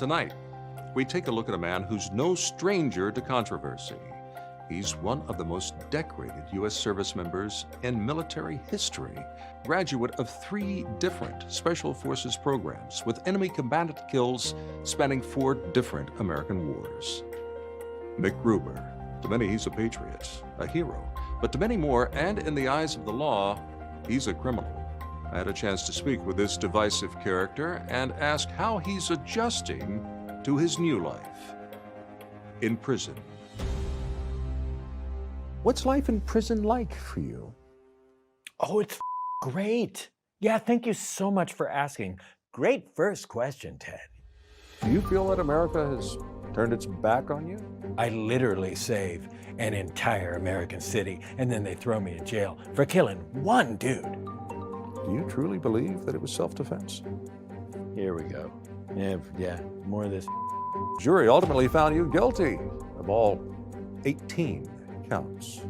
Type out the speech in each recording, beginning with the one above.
Tonight, we take a look at a man who's no stranger to controversy. He's one of the most decorated U.S. service members in military history, graduate of 3 different Special Forces programs with enemy combatant kills spanning 4 different American wars. MacGruber. To many, he's a patriot, a hero, but to many more, and in the eyes of the law, he's a criminal. I had a chance to speak with this divisive character and ask how he's adjusting to his new life in prison. What's life in prison like for you? Oh, it's great. Yeah, thank you so much for asking. Great first question, Ted. Do you feel that America has turned its back on you? I literally save an entire American city, and then they throw me in jail for killing one dude. Do you truly believe that it was self-defense? Here we go. Yeah, more of this. Jury ultimately found you guilty of all 18 counts.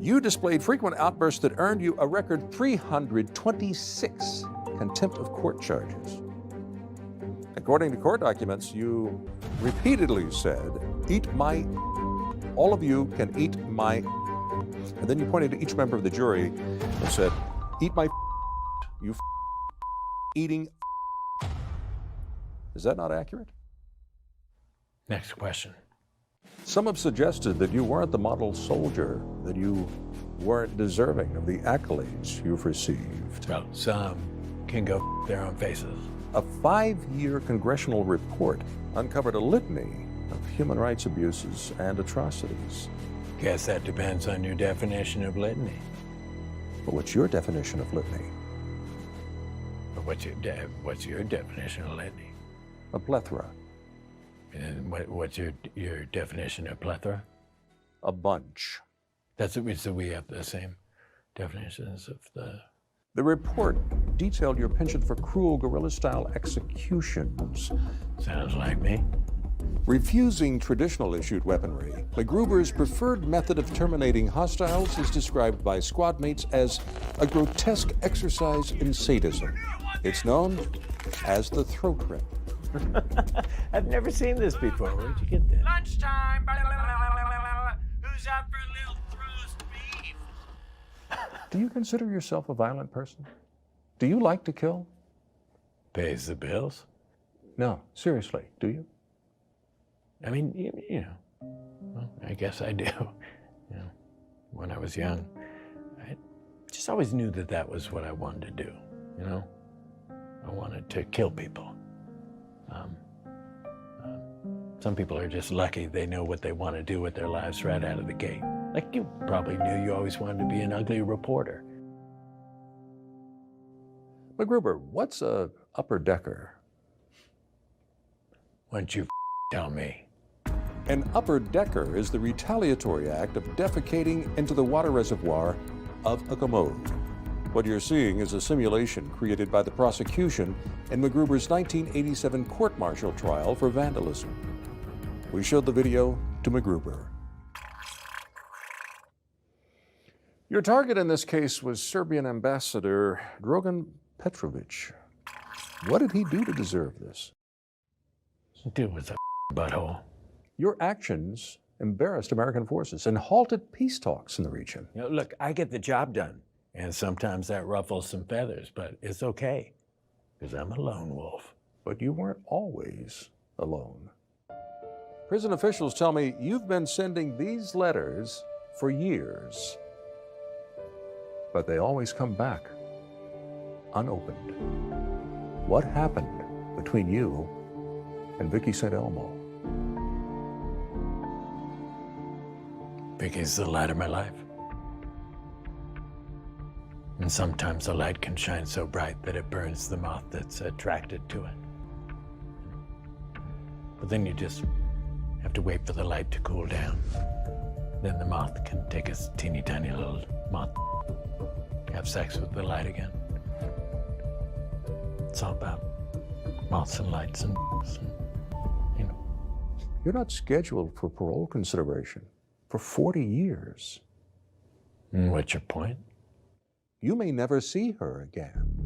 You displayed frequent outbursts that earned you a record 326 contempt of court charges. According to court documents, you repeatedly said, "Eat my," all of you can eat my, and then you pointed to each member of the jury and said, "Eat my, you eating." Is that not accurate? Next question. Some have suggested that you weren't the model soldier, that you weren't deserving of the accolades you've received. Well, some can go their own faces. A 5-year congressional report uncovered a litany of human rights abuses and atrocities. Guess that depends on your definition of litany. But what's your definition of litany? But what's your definition of litany? A plethora. And what's your definition of plethora? A bunch. So we have the same definitions of the... The report detailed your penchant for cruel guerrilla-style executions. Sounds like me. Refusing traditional issued weaponry, MacGruber's preferred method of terminating hostiles is described by squad mates as a grotesque exercise in sadism. It's known as the throat rip. I've never seen this before. Where'd you get that? Lunchtime. Who's out for a little roast beef? Do you consider yourself a violent person? Do you like to kill? Pays the bills. No, seriously, do you? I mean, you know, well, I guess I do. You know, when I was young, I just always knew that that was what I wanted to do, you know? I wanted to kill people. Some people are just lucky they know what they want to do with their lives right out of the gate. Like you probably knew you always wanted to be an ugly reporter. MacGruber, what's a upper decker? Why don't you tell me? An upper decker is the retaliatory act of defecating into the water reservoir of a commode. What you're seeing is a simulation created by the prosecution in MacGruber's 1987 court-martial trial for vandalism. We showed the video to MacGruber. Your target in this case was Serbian Ambassador Dragan Petrovic. What did he do to deserve this? Dude was a butthole. Your actions embarrassed American forces and halted peace talks in the region. You know, look, I get the job done, and sometimes that ruffles some feathers, but it's okay, because I'm a lone wolf. But you weren't always alone. Prison officials tell me you've been sending these letters for years, but they always come back unopened. What happened between you and Vicky St. Elmo? Vicky's the light of my life. And sometimes the light can shine so bright that it burns the moth that's attracted to it. But then you just have to wait for the light to cool down. Then the moth can take its teeny tiny little moth, have sex with the light again. It's all about moths and lights and you know. You're not scheduled for parole consideration for 40 years. What's your point? You may never see her again.